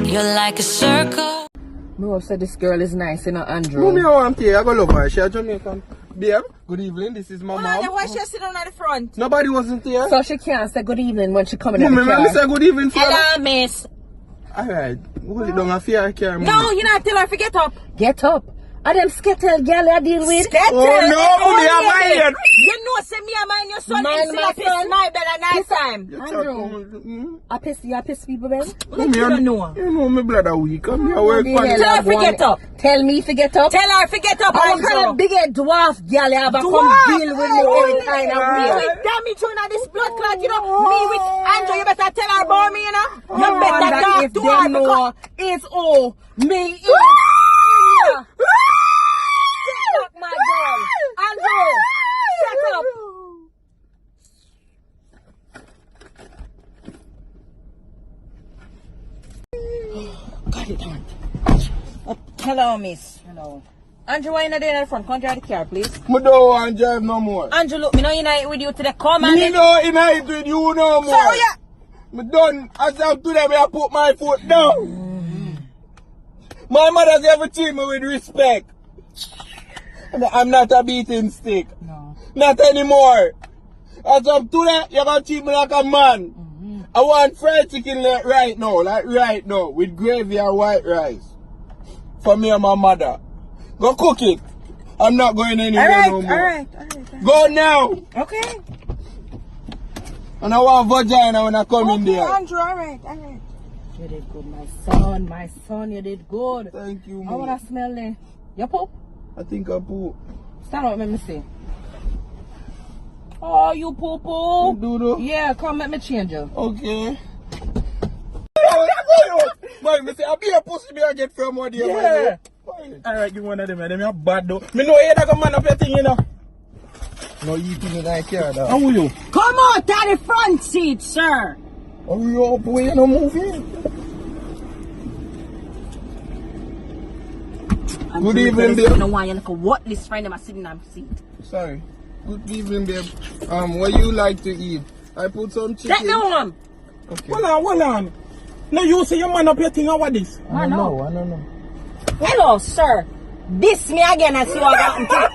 You're like a circle. No, said this girl is nice, you know, Andrew. Mommy, I want to. I go love her. She a Jamaican. Babe, good evening. This is my mom. Why she sitting on the front? Nobody wasn't here. So she can't say good evening when she coming in Mommy, the car. let me say good evening for her. Hello, miss. Alright. Hold it down and fear car, No, you not tell her to get up. Get up. Are them skittle girl I deal with? Skettle. Oh no, mommy, I'm mine. You know, say me and mine your son. Mind my son. My bed at night time. Andrew, I piss people, Ben. Mommy, You don't know. You know my blood a week. I'm here work for Tell her to get up. Tell me to get up. Tell her to get up, I'm kind Andrew. of big head dwarf girl you have a come deal with me every kind of Me way. with damage on this blood clot, you know. Me with Andrew, you better tell her about me, you know. You better talk if to them her. know it's all me is. Fuck my girl. Andrew, shut up. Got it on. Hello, miss. Hello. Andrew, why you not there in the front? Come drive the car, please. I don't want to drive no more. Andrew, look, me know you not with you today. Come on. Me no unite with you no more. So, yeah. Me done. As I'm today, I put my foot down. My mother's ever treat me with respect. I'm not a beating stick. No. Not anymore. As I'm today, you're going to treat me like a man. I want fried chicken like right now, with gravy and white rice. For me and my mother. Go cook it. I'm not going anywhere no more. Alright. Go now. Okay. And I want vagina when I come in there. Andrew, alright. You did good, my son, you did good. Thank you, I man. wanna smell it. You poop? I think I poop. Stand up, let me see. Oh, you poo poo? You do though? Yeah, come let me change you. Okay. Man, me say, I be a pussy me I get from what you Yeah. Alright, you one of them, them are bad though. Me know you like a man up your thing, you know. No eating in that car, dog. How are you? Come out to the front seat, sir. Hurry up, we ain't no moving. Good evening, babe. I don't want you to what this friend of mine sitting on the seat. Sorry. Good evening, babe. What you like to eat? I put some chicken. Let me home. Okay. Hold on. No, you say your man up your thing, how what this? I don't know. Hello, sir. This me again and see what I got.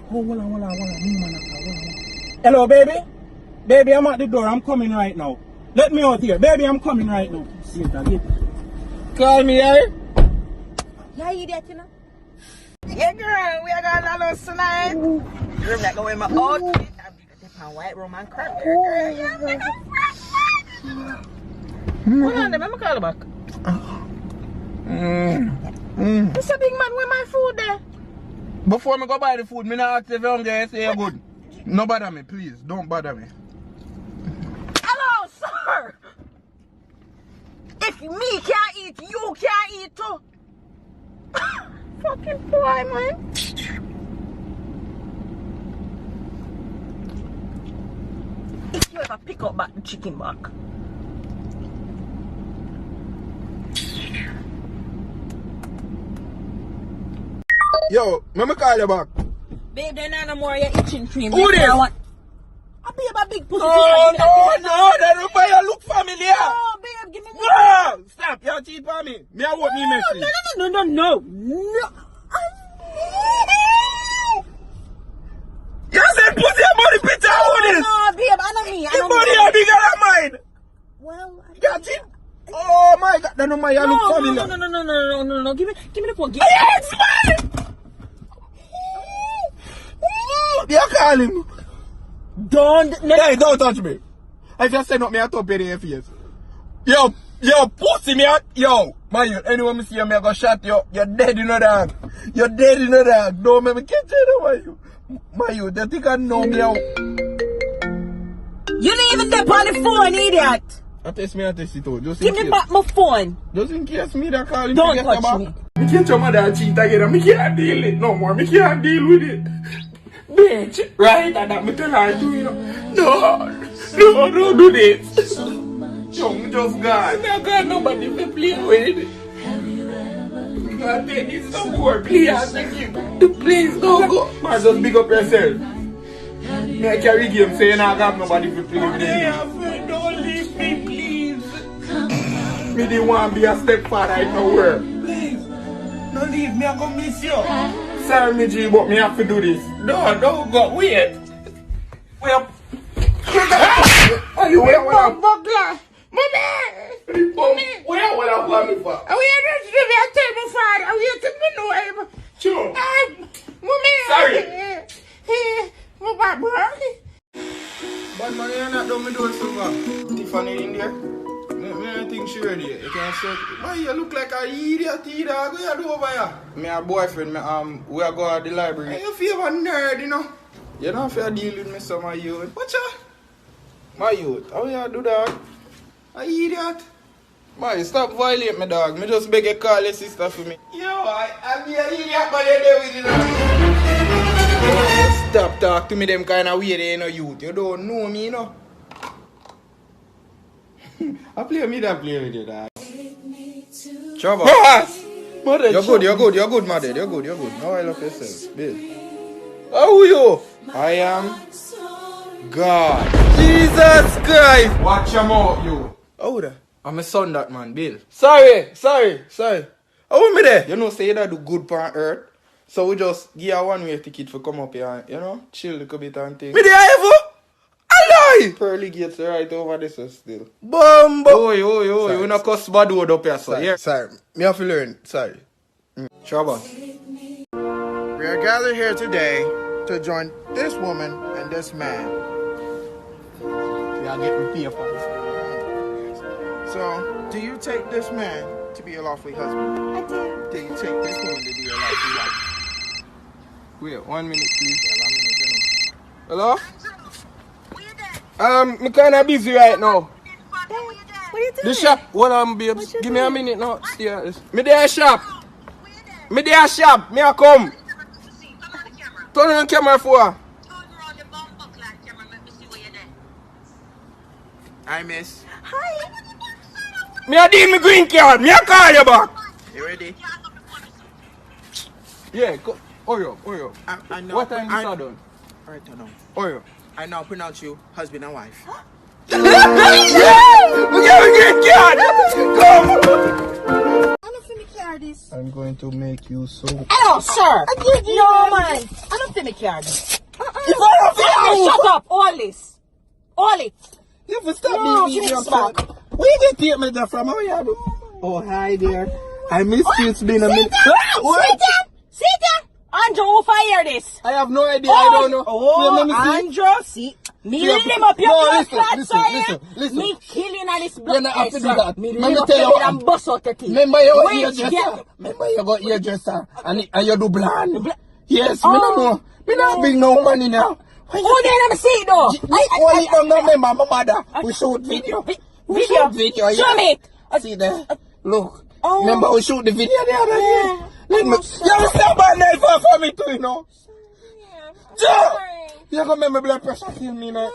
Hold on. Hello, baby? Baby, I'm at the door. I'm coming right now. Let me out here. Baby, I'm coming right now. See it again. Call me, eh? Yeah, you that, you know? Yeah, girl, we are going to lose tonight. You're not going to my outfit. I'm white room and crap here, girl. Yeah, make a fresh. Hold on, let me call you back. It's a big man with my food there. Before me go buy the food, me not ask if you're hungry, I say you're good. No bother me, please. Don't bother me. Hello, sir. If me can't eat, you can't eat too. Fucking boy, man. If you ever pick up back the chicken back. Yo, let me call you back. Babe, there's no more your itching cream. Who this? I be a big pussy. No, that don't buy you look familiar. Oh, babe, give me No, stop, you're cheap for me. Me, I want me message. No. You said pussy about the picture, who this? No, babe, I know me. Your body is bigger than mine. Well, You're cheap. Oh my God, that don't buy you look familiar. No. Give me the phone. It's mine. You call him. Hey, don't touch me. I just said not me, I top in your face. Yo, pussy me out. Yo, man, anyone me see you, me I go shot you. You're dead in the dog. Don't make me catch you, man, you. Man, you, they think I know me out. You didn't even step on the phone, idiot. I test it out. Just Give me back my phone. Just in case me that call him. Don't touch me. Me catch your mother and cheat again. Me can't deal it no more. Me can't deal with it. Bitch, right? And that me tell her to, you know. No, don't do this. Yo, me just gone. I got nobody to play with. I take this some more, please. Please don't go. Man, just big up yourself. Me I carry game saying I got nobody to play with. Don't leave. me didn't want to be a stepfather, I know where. Please, no leave me, I'm gonna miss you. Sorry, me G, but me have to do this. No, don't go, wait. Well, are you where? Bugler. Mommy. Where would I want me for? Are we here to be a table father? Are we here to be no able? Sure. Mommy. Sorry. My bad, bro. But man, you're not done me doing so far. Tiffany in there. Me think she ready. You can't say, man, you look like an idiot, dog. What you do over here? Me and boyfriend, we are going to the library. And you feel a nerd, you know. You don't feel deal with me, some of youth. What's up? My youth, how you do that? An idiot. Man, stop violating me, dog. Me just beg you call your sister for me. Yo, I be an idiot, but you're there with it, dog. Stop talk to me them kind of way, you know, youth. You don't know me, you know. I play with you, dog. Trabass! You're good, my dad. You're good. Now I love yourself, Bill. How are you? I am God. Jesus Christ! Watch your mouth, you. How that? I'm a son, that man, Bill. Sorry. How are me there? You know, say that do good on earth. So we just give her one-way ticket for come up here and, you know, chill a little bit and things. Me there ever? Alive! Pearly gates right over this still. Bumbo! Oh, you not cuss bad word up here, so yeah. Sorry, me have to learn. Sorry. Trabass. We are gathered here today to join this woman and this man. We are getting paid for this. So, do you take this man to be your lawful husband? I do. Do you take this woman to be your lawful wife? Wait, 1 minute, please. Hello? Me kinda busy right now. What are you doing? The shop, hold on, babes. Give me a minute now. Stay. Me there shop. Me there shop. Me a come. Turn on the camera for. Hi, miss. Hi. Me a deal me green card. Me a call you back. You ready? Yeah, go. Hurry up. I know. What time is that done? Alright, I know. Hurry up. I now pronounce you husband and wife. Yeah! We get a green card. Come. I don't think me care this. I'm going to make you so. Hello, sir. No, man. I don't think me care this. Shut up. All this. All it. You have to stop No, me beating fix your back. back. Where you take me there from? How you do? Oh, hi there. I missed you. It's been a minute. Sit down. Andrew, who fire this? I have no idea. I don't know. Oh, Wait, let me see. Andrew, see. Me Yeah, lim up your no, blood listen, clot, listen, sir. listen. Me killing all this blood. You're not have to do that. Me Let lim me up tell your you head what. and bust out the teeth. Remember your Wait, hairdresser? yeah. Remember you got hairdresser and you do blonde? Yes, Oh, me no know. Me not bring no money now. Oh, then I'm see it though. Only don't remember my mother. We shoot video. We shoot video. Show me. See there. Look. Oh. Remember we shoot the video the other day? Yeah. Let me. You stop by there for me too, you know. Joe! You gonna make my blood pressure kill me now.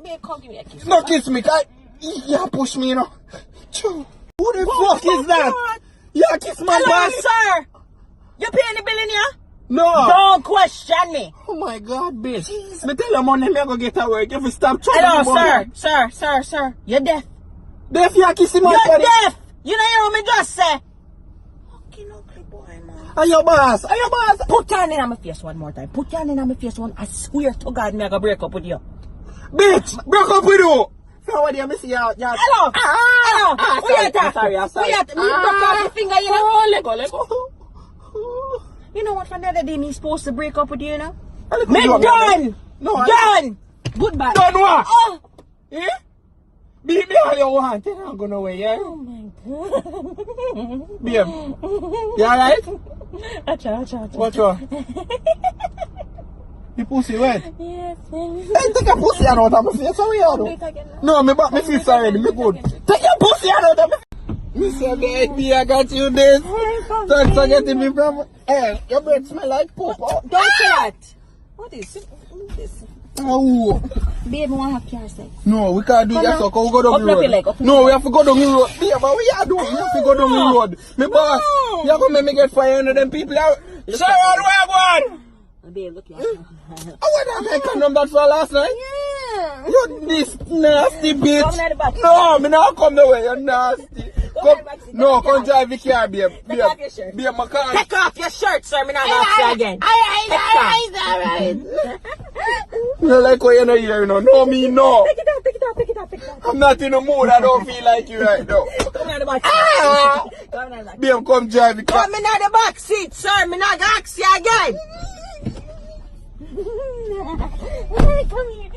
Babe, come give me a kiss. No kiss me, cause you push me, you know. Joe, who the fuck is that? You kiss my Hello, body. sir. You paying the bill in here? No. Don't question me. Oh my God, bitch. Me tell you money, me go get a work. If you stop trouble. Hello, sir. You're deaf. Deaf, you kiss him on You're body. deaf. You know hear what me just say? Fucking ugly boy, man. Are your boss? Put your hand in my face one more time. Put your hand in my face one. I swear to God, me I go break up with you. Bitch, break up with you. So what do you miss you? Hello. Hello. Who you talk? Sorry. Who you talk? Me broke off your finger, you know? Let go. You know what? From the other day, me supposed to break up with you, you know? Me Me done. No, Done. Goodbye. Done what? Oh. Eh? Beat me all you want. Then I'm gonna away, yeah? Oh my God. Babe. You alright? Acha. What's wrong? The pussy wet? Yes. Hey, take your pussy out of my face. How you do? No, me back me face already. Me good. Take your pussy out of me. Me say, baby, I got you this. Thanks for getting me from. Hey, your breath smell like poop. Oh. Don't say that. What is this? Oh. Babe, we want to have car sex. No, we can't do that. So we go down Up the your road. leg, up your No, we have to go down the road. Yeah, but we are doing. We have to go down the road. Me boss, you have to make me get fire under them people out. Say what we are going. Babe, look here. I went to make a number for last night. Yeah. You this nasty bitch. Come in the back. No, me not come the way. You're nasty. come drive the car, babe. Take off your shirt. Babe, my car. Take off your shirt, sir. Me not gonna ask you again. Alright. You don't like what you know here, you know. No, me, no. Take it off, take it off, take it off, take it off. I'm not in the mood. I don't feel like you right now. Come on the back seat. Come on the back. Babe, come drive the car. Come in the back seat, sir. Me not gonna ask you again. Come here. Come here.